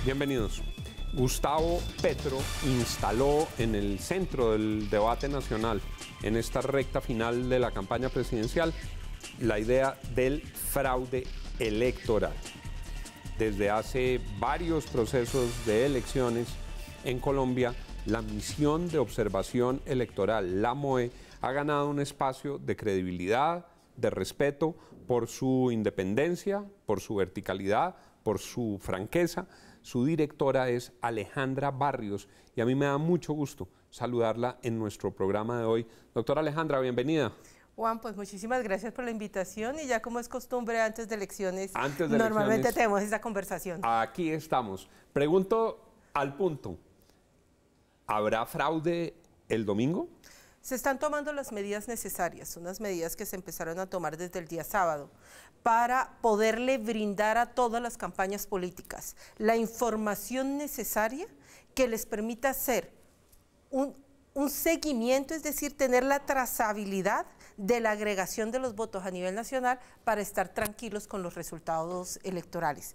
Bienvenidos. Gustavo Petro instaló en el centro del debate nacional, en esta recta final de la campaña presidencial, la idea del fraude electoral. Desde hace varios procesos de elecciones en Colombia, la misión de observación electoral, la MOE, ha ganado un espacio de credibilidad, de respeto por su independencia, por su verticalidad, por su franqueza. Su directora es Alejandra Barrios y a mí me da mucho gusto saludarla en nuestro programa de hoy. Doctora Alejandra, bienvenida. Juan, pues muchísimas gracias por la invitación y ya como es costumbre antes de elecciones, normalmente tenemos esta conversación. Aquí estamos. Pregunto al punto, ¿habrá fraude el domingo? Se están tomando las medidas necesarias, unas medidas que se empezaron a tomar desde el día sábado, para poderle brindar a todas las campañas políticas la información necesaria que les permita hacer un seguimiento, es decir, tener la trazabilidad de la agregación de los votos a nivel nacional para estar tranquilos con los resultados electorales.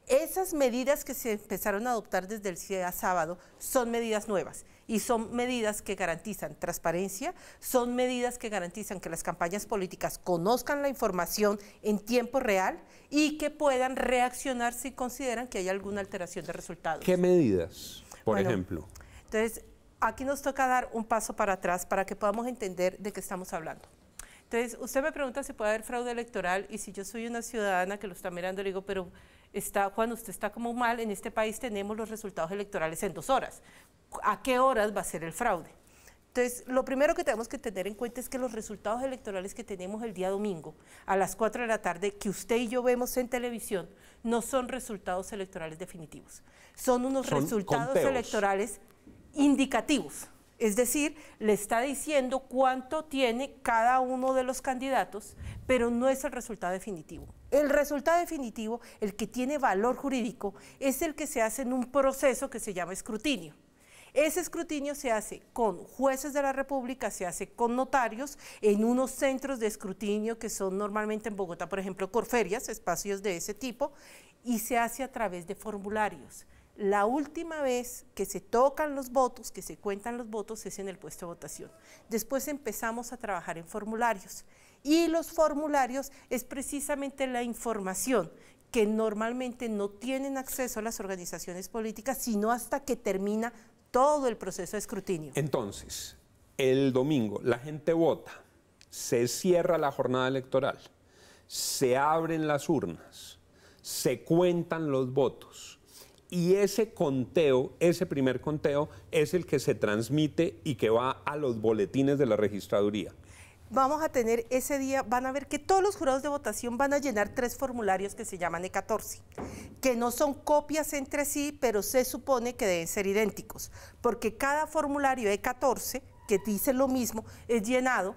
Esas medidas que se empezaron a adoptar desde el día sábado son medidas nuevas y son medidas que garantizan transparencia, son medidas que garantizan que las campañas políticas conozcan la información en tiempo real y que puedan reaccionar si consideran que hay alguna alteración de resultados. ¿Qué medidas, por ejemplo? Entonces, aquí nos toca dar un paso para atrás para que podamos entender de qué estamos hablando. Entonces, usted me pregunta si puede haber fraude electoral y si yo soy una ciudadana que lo está mirando, le digo, pero Juan, usted está como mal, en este país tenemos los resultados electorales en 2 horas. ¿A qué horas va a ser el fraude? Entonces, lo primero que tenemos que tener en cuenta es que los resultados electorales que tenemos el día domingo a las 4 de la tarde, que usted y yo vemos en televisión, no son resultados electorales definitivos. Son unos resultados electorales indicativos. Es decir, le está diciendo cuánto tiene cada uno de los candidatos, pero no es el resultado definitivo. El resultado definitivo, el que tiene valor jurídico, es el que se hace en un proceso que se llama escrutinio. Ese escrutinio se hace con jueces de la República, se hace con notarios, en unos centros de escrutinio que son normalmente en Bogotá, por ejemplo, Corferias, espacios de ese tipo, y se hace a través de formularios. La última vez que se tocan los votos, que se cuentan los votos, es en el puesto de votación. Después empezamos a trabajar en formularios y los formularios es precisamente la información que normalmente no tienen acceso a las organizaciones políticas, sino hasta que termina todo el proceso de escrutinio. Entonces, el domingo la gente vota, se cierra la jornada electoral, se abren las urnas, se cuentan los votos. Y ese conteo, ese primer conteo, es el que se transmite y que va a los boletines de la registraduría. Vamos a tener ese día, van a ver que todos los jurados de votación van a llenar 3 formularios que se llaman E14, que no son copias entre sí, pero se supone que deben ser idénticos, porque cada formulario E14, que dice lo mismo, es llenado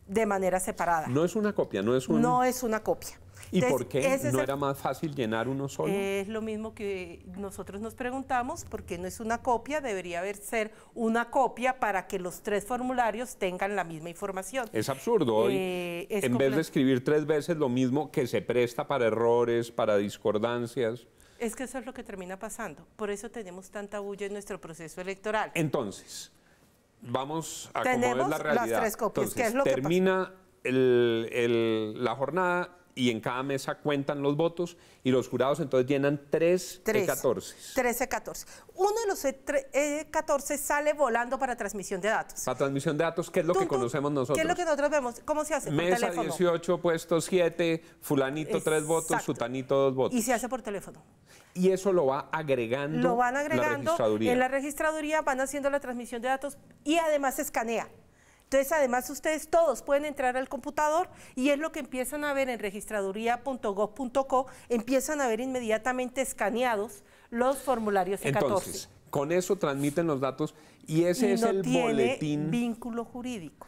de manera separada. No es una copia, no es un... No es una copia. ¿Y entonces, por qué no era más fácil llenar uno solo? Es lo mismo que nosotros nos preguntamos, porque no es una copia, debería ser una copia para que los 3 formularios tengan la misma información. Es absurdo hoy, en vez de escribir 3 veces lo mismo, que se presta para errores, para discordancias. Es que eso es lo que termina pasando, por eso tenemos tanta bulla en nuestro proceso electoral. Entonces, vamos a cómo es la realidad. Las 3 copias. Entonces, ¿qué es lo termina la jornada y en cada mesa cuentan los votos y los jurados entonces llenan 3 E14. 3 E14. Uno de los E14 sale volando para transmisión de datos. Para transmisión de datos, ¿qué es lo que conocemos nosotros? ¿Qué es lo que nosotros vemos? ¿Cómo se hace? Mesa por teléfono. 18, puesto 7, fulanito 3 votos, sutanito 2 votos. Y se hace por teléfono. Y eso lo va agregando. Lo van agregando la registraduría. en la registraduría, van haciendo la transmisión de datos y además se escanea. Entonces, además, ustedes todos pueden entrar al computador y es lo que empiezan a ver en registraduría.gov.co, empiezan a ver inmediatamente escaneados los formularios E14. Entonces, con eso transmiten los datos y ese es el boletín. No tiene vínculo jurídico.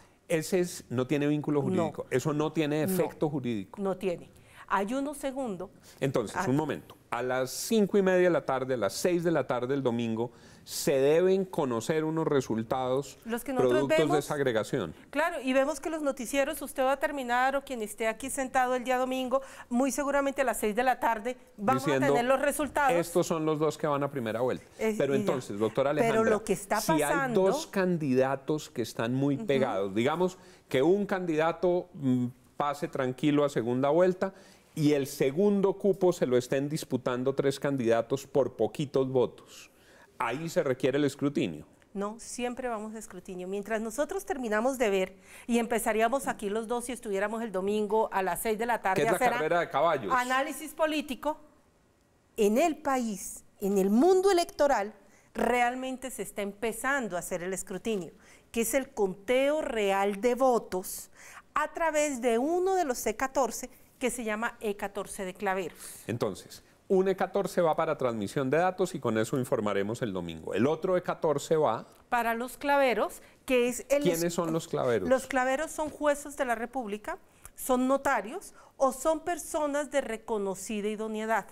No tiene vínculo jurídico, no. Eso no tiene efecto jurídico. No tiene. Hay uno segundo. Entonces, un momento. A las 5:30 de la tarde, a las 6 de la tarde del domingo, se deben conocer unos resultados Los que nosotros productos vemos, de esa agregación. Claro, y vemos que los noticieros, usted va a terminar, o quien esté aquí sentado el día domingo, muy seguramente a las 6 de la tarde, vamos Diciendo, a tener los resultados. Estos son los dos que van a primera vuelta. Pero entonces, doctora Alejandra, Pero lo que está si hay pasando, dos candidatos que están muy pegados, digamos que un candidato pase tranquilo a segunda vuelta y el segundo cupo se lo estén disputando 3 candidatos por poquitos votos, ahí se requiere el escrutinio. No, siempre vamos a escrutinio. Mientras nosotros terminamos de ver y empezaríamos aquí los dos si estuviéramos el domingo a las 6 de la tarde ¿Qué es a la hacer carrera de caballos? análisis político, en el país, en el mundo electoral, realmente se está empezando a hacer el escrutinio, que es el conteo real de votos a través de uno de los E14 que se llama E14 de Claveros. Entonces, un E14 va para transmisión de datos y con eso informaremos el domingo. El otro E14 va... Para los claveros, que es el... ¿Quiénes son los claveros? Los claveros son jueces de la República, son notarios o son personas de reconocida idoneidad.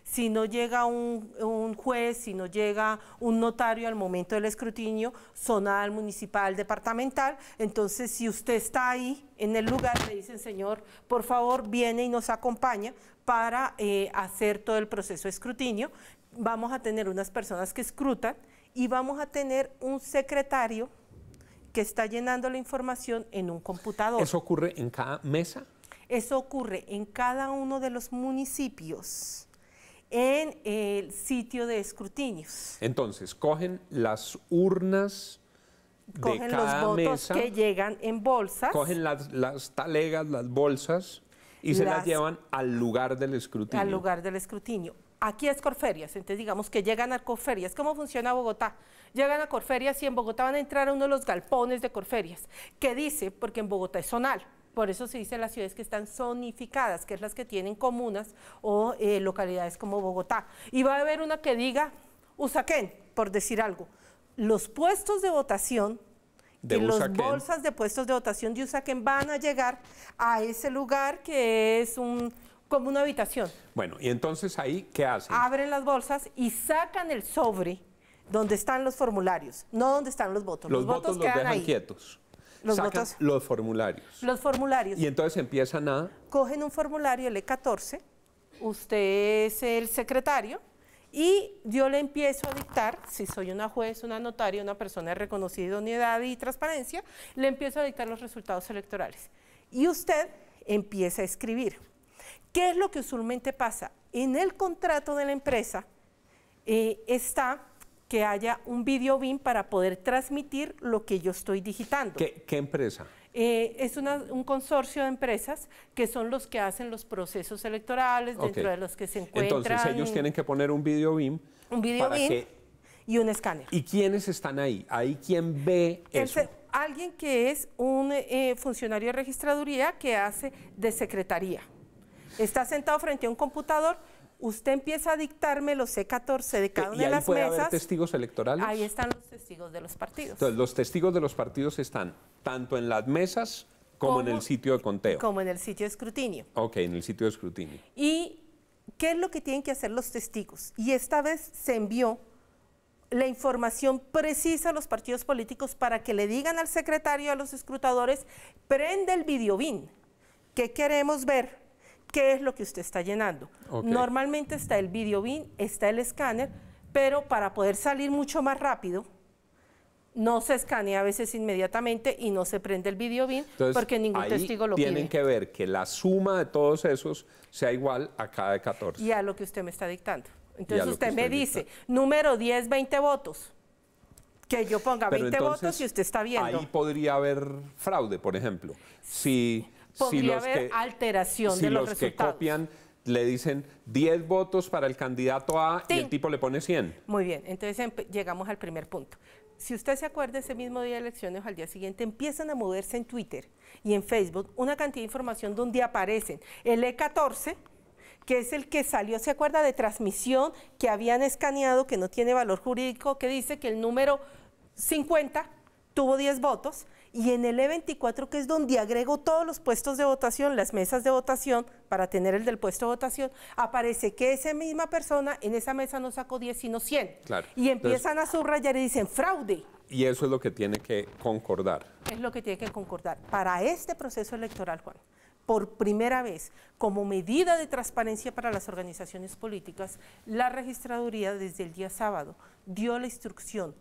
Si no llega un juez, si no llega un notario al momento del escrutinio, zonal, municipal, departamental, entonces si usted está ahí en el lugar, le dicen, señor, por favor, viene y nos acompaña para hacer todo el proceso de escrutinio. Vamos a tener unas personas que escrutan y vamos a tener un secretario que está llenando la información en un computador. ¿Eso ocurre en cada mesa? Eso ocurre en cada uno de los municipios, en el sitio de escrutinios. Entonces, cogen las urnas de Cogen cada los votos mesa, que llegan en bolsas. cogen las talegas, las bolsas y se las llevan al lugar del escrutinio. Al lugar del escrutinio. Aquí es Corferias, entonces digamos que llegan a Corferias. ¿Cómo funciona Bogotá? Llegan a Corferias y en Bogotá van a entrar a uno de los galpones de Corferias. ¿Qué dice? Porque en Bogotá es zonal. Por eso se dice las ciudades que están zonificadas, que es las que tienen comunas o localidades como Bogotá. Y va a haber una que diga Usaquén, por decir algo. Los puestos de votación y las bolsas de puestos de votación de Usaquén van a llegar a ese lugar que es como una habitación. Bueno, y entonces ahí, ¿qué hacen? Abren las bolsas y sacan el sobre donde están los formularios, no donde están los votos. Los votos los quedan dejan ahí. quietos. Los Sacan votos, los formularios. Los formularios. Y entonces empiezan a... Cogen un formulario, el E14, usted es el secretario, y yo le empiezo a dictar, si soy una juez, una notaria, una persona de reconocida idoneidad y transparencia, le empiezo a dictar los resultados electorales. Y usted empieza a escribir. ¿Qué es lo que usualmente pasa? En el contrato de la empresa está que haya un video BIM para poder transmitir lo que yo estoy digitando. ¿Qué empresa? Es un consorcio de empresas que son los que hacen los procesos electorales, dentro de los que se encuentran... Entonces ellos tienen que poner un video BIM. Un video BIM y un escáner. ¿Y quiénes están ahí? ¿Ahí quién ve eso? Alguien que es un funcionario de registraduría que hace de secretaría. Está sentado frente a un computador. Usted empieza a dictarme los C14 de cada una de las puede mesas. haber testigos electorales? Ahí están los testigos de los partidos. Entonces, los testigos de los partidos están tanto en las mesas como en el sitio de conteo. Como en el sitio de escrutinio. Ok, en el sitio de escrutinio. ¿Y qué es lo que tienen que hacer los testigos? Y esta vez se envió la información precisa a los partidos políticos para que le digan al secretario, a los escrutadores, prende el video BIM. ¿Qué queremos ver? ¿Qué es lo que usted está llenando? Okay. Normalmente está el video BIM, está el escáner, pero para poder salir mucho más rápido, no se escanea a veces inmediatamente y no se prende el video BIM. Entonces, porque ningún testigo lo pide. Tienen que ver que la suma de todos esos sea igual a cada 14. Y a lo que usted me está dictando. Entonces usted me dice, número 10, 20 votos. Que yo ponga 20 votos y usted está viendo. Ahí podría haber fraude, por ejemplo. Podría haber alteración de los resultados. Si los que copian le dicen 10 votos para el candidato A y el tipo le pone 100. Muy bien, entonces llegamos al primer punto. Si usted se acuerda, ese mismo día de elecciones o al día siguiente empiezan a moverse en Twitter y en Facebook una cantidad de información donde aparecen el E14, que es el que salió, ¿se acuerda? De transmisión que habían escaneado, que no tiene valor jurídico, que dice que el número 50 tuvo 10 votos, Y en el E24, que es donde agrego todos los puestos de votación, las mesas de votación, para tener el del puesto de votación, aparece que esa misma persona en esa mesa no sacó 10, sino 100. Claro. Y empiezan a subrayar y dicen fraude. Y eso es lo que tiene que concordar. Es lo que tiene que concordar. Para este proceso electoral, Juan, por primera vez, como medida de transparencia para las organizaciones políticas, la registraduría desde el día sábado dio la instrucción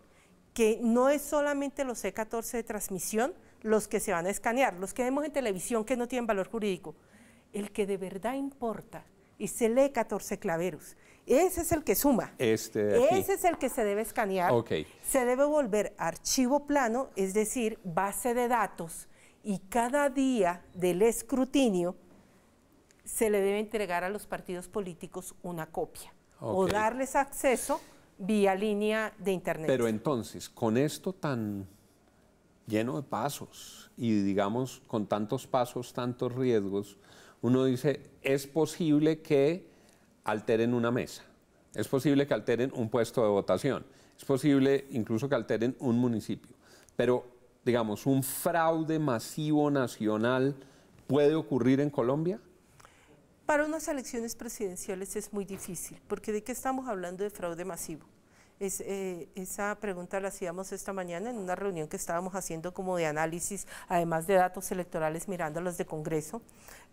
que no es solamente los C14 de transmisión los que se van a escanear, los que vemos en televisión que no tienen valor jurídico. El que de verdad importa es el E14 Claveros. Ese es el que suma. Este de aquí. Ese es el que se debe escanear. Okay. Se debe volver archivo plano, es decir, base de datos, y cada día del escrutinio se le debe entregar a los partidos políticos una copia o darles acceso vía línea de internet. Pero entonces, con esto tan lleno de pasos y digamos con tantos pasos, tantos riesgos, uno dice, es posible que alteren una mesa, es posible que alteren un puesto de votación, es posible incluso que alteren un municipio, pero digamos, un fraude masivo nacional puede ocurrir en Colombia. Para unas elecciones presidenciales es muy difícil, porque ¿de qué estamos hablando de fraude masivo? Esa pregunta la hacíamos esta mañana en una reunión que estábamos haciendo como de análisis, además de datos electorales, mirando los de Congreso.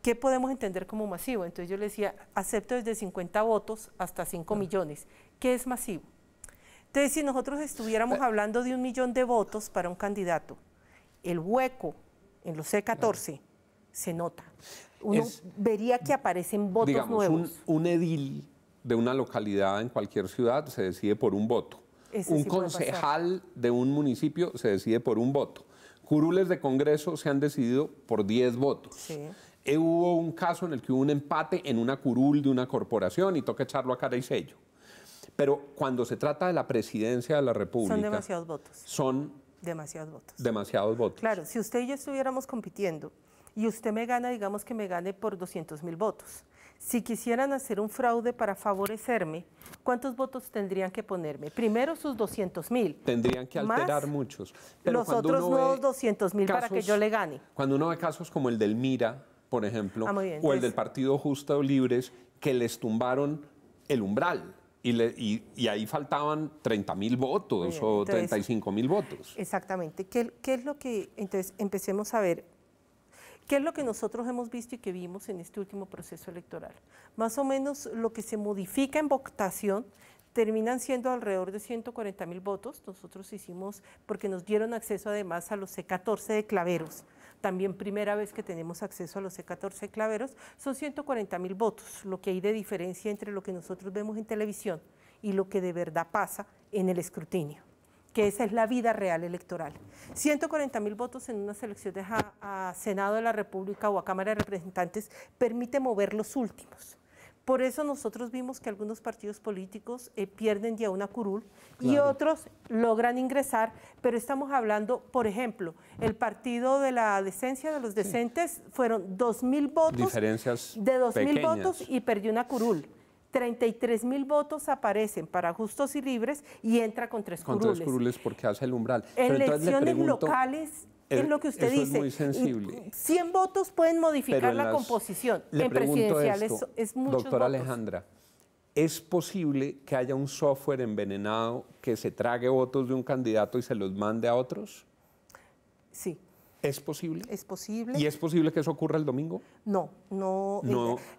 ¿Qué podemos entender como masivo? Entonces yo le decía, acepto desde 50 votos hasta 5 millones. ¿Qué es masivo? Entonces, si nosotros estuviéramos hablando de 1 millón de votos para un candidato, el hueco en los C14 se nota. Uno vería que aparecen votos nuevos. Un edil de una localidad en cualquier ciudad se decide por un voto. Un concejal de un municipio se decide por un voto. Curules de Congreso se han decidido por 10 votos. Sí. Hubo un caso en el que hubo un empate en una curul de una corporación y toca echarlo a cara y sello. Pero cuando se trata de la presidencia de la República... Son demasiados votos. Son demasiados votos. Demasiados votos. Claro, si usted y yo estuviéramos compitiendo y usted me gana, digamos que me gane por 200.000 votos. Si quisieran hacer un fraude para favorecerme, ¿cuántos votos tendrían que ponerme? Primero sus 200.000. Tendrían que alterar muchos. Pero los otros nuevos 200.000 para que yo le gane. Cuando uno ve casos como el del Mira, por ejemplo, bien, o el del Partido Justo Libres, que les tumbaron el umbral. Y ahí faltaban 30.000 votos o 35.000 votos. Exactamente. ¿Qué es lo que, entonces, empecemos a ver, qué es lo que nosotros hemos visto y que vimos en este último proceso electoral? Más o menos lo que se modifica en votación terminan siendo alrededor de 140.000 votos. Nosotros hicimos, porque nos dieron acceso además a los C14 de Claveros, también primera vez que tenemos acceso a los C14 de Claveros, son 140.000 votos, lo que hay de diferencia entre lo que nosotros vemos en televisión y lo que de verdad pasa en el escrutinio, que esa es la vida real electoral. 140.000 votos en unas elecciones a Senado de la República o a Cámara de Representantes permite mover los últimos. Por eso nosotros vimos que algunos partidos políticos pierden ya una curul y otros logran ingresar, pero estamos hablando, por ejemplo, el partido de la decencia, de los decentes, fueron 2.000 votos, diferencias de 2.000 pequeñas. votos y perdió una curul. 33.000 votos aparecen para Justos y Libres y entra con 3 curules. Con 3 curules porque hace el umbral. En elecciones locales es lo que usted eso dice. Es muy sensible. 100 votos pueden modificar la composición. En presidenciales es muchos doctora votos. Alejandra, ¿es posible que haya un software envenenado que se trague votos de un candidato y se los mande a otros? Sí. ¿Es posible? Es posible. ¿Y es posible que eso ocurra el domingo? No.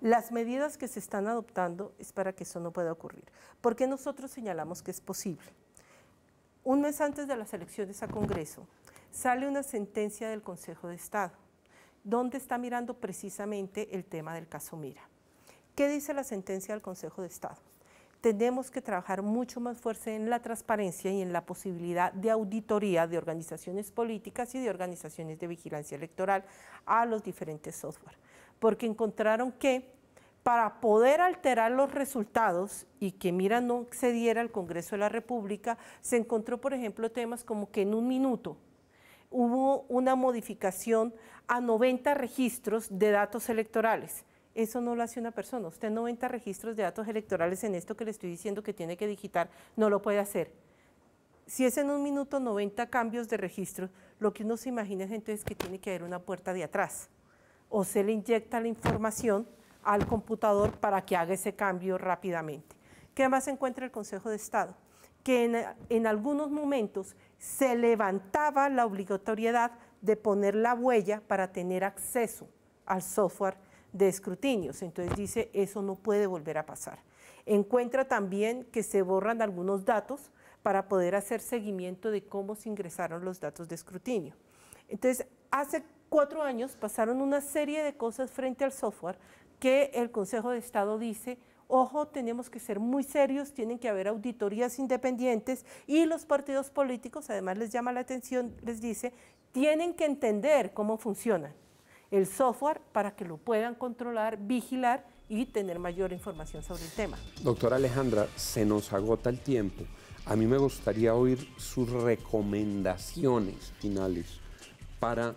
Las medidas que se están adoptando es para que eso no pueda ocurrir. ¿Por qué nosotros señalamos que es posible? Un mes antes de las elecciones a Congreso, sale una sentencia del Consejo de Estado, donde está mirando precisamente el tema del caso Mira. ¿Qué dice la sentencia del Consejo de Estado? Tenemos que trabajar mucho más fuerte en la transparencia y en la posibilidad de auditoría de organizaciones políticas y de organizaciones de vigilancia electoral a los diferentes software, porque encontraron que para poder alterar los resultados y que Mira no accediera al Congreso de la República, se encontró, por ejemplo, temas como que en un minuto hubo una modificación a 90 registros de datos electorales. Eso no lo hace una persona. Usted 90 registros de datos electorales en esto que le estoy diciendo que tiene que digitar, no lo puede hacer. si es en un minuto 90 cambios de registro, lo que uno se imagina, gente, es que tiene que haber una puerta de atrás. O se le inyecta la información al computador para que haga ese cambio rápidamente. ¿Qué más encuentra el Consejo de Estado? Que en algunos momentos se levantaba la obligatoriedad de poner la huella para tener acceso al software de escrutinios. Entonces dice, eso no puede volver a pasar. Encuentra también que se borran algunos datos para poder hacer seguimiento de cómo se ingresaron los datos de escrutinio. Entonces, hace 4 años pasaron una serie de cosas frente al software que el Consejo de Estado dice, ojo, tenemos que ser muy serios, tienen que haber auditorías independientes y los partidos políticos, además les llama la atención, les dice, tienen que entender cómo funciona el software para que lo puedan controlar, vigilar y tener mayor información sobre el tema. Doctora Alejandra, se nos agota el tiempo. A mí me gustaría oír sus recomendaciones finales para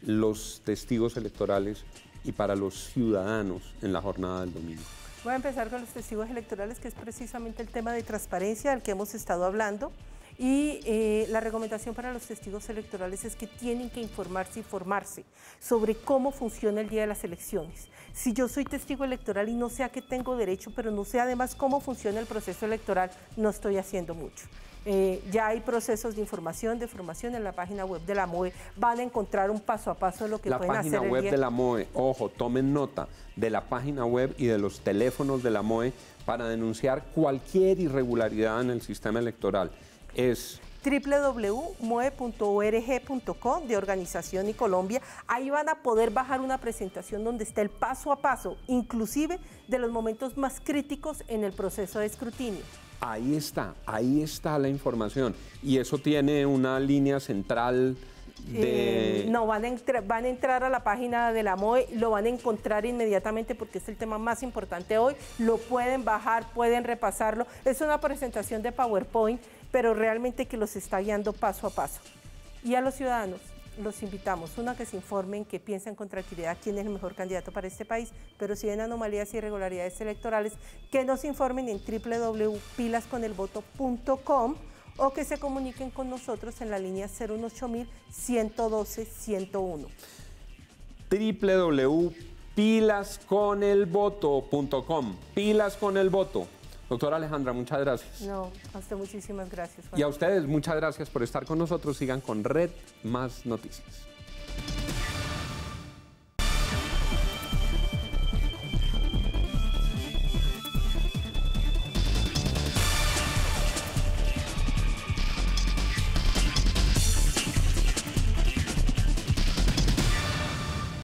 los testigos electorales y para los ciudadanos en la jornada del domingo. Voy a empezar con los testigos electorales, que es precisamente el tema de transparencia del que hemos estado hablando. Y la recomendación para los testigos electorales es que tienen que informarse y formarse sobre cómo funciona el día de las elecciones. Si yo soy testigo electoral y no sé a qué tengo derecho, pero no sé además cómo funciona el proceso electoral, no estoy haciendo mucho. Ya hay procesos de información, de formación en la página web de la MOE. Van a encontrar un paso a paso de lo que pueden hacer el día. La página web de la MOE, ojo, tomen nota de la página web y de los teléfonos de la MOE para denunciar cualquier irregularidad en el sistema electoral. Es www.moe.org.co de Organización y Colombia. Ahí van a poder bajar una presentación donde está el paso a paso, inclusive de los momentos más críticos en el proceso de escrutinio. Ahí está la información. Y eso tiene una línea central de... No, van a entrar a la página de la MOE, lo van a encontrar inmediatamente porque es el tema más importante hoy. Lo pueden bajar, pueden repasarlo. Es una presentación de PowerPoint, pero realmente que los está guiando paso a paso. Y a los ciudadanos los invitamos, uno, a que se informen, que piensen con tranquilidad quién es el mejor candidato para este país, pero si ven anomalías y irregularidades electorales, que nos informen en www.pilasconelvoto.com o que se comuniquen con nosotros en la línea 018-112-101. www.pilasconelvoto.com. Pilas con el voto. Doctora Alejandra, muchas gracias. No, a usted muchísimas gracias, Juan. Y a ustedes, muchas gracias por estar con nosotros. Sigan con Red Más Noticias.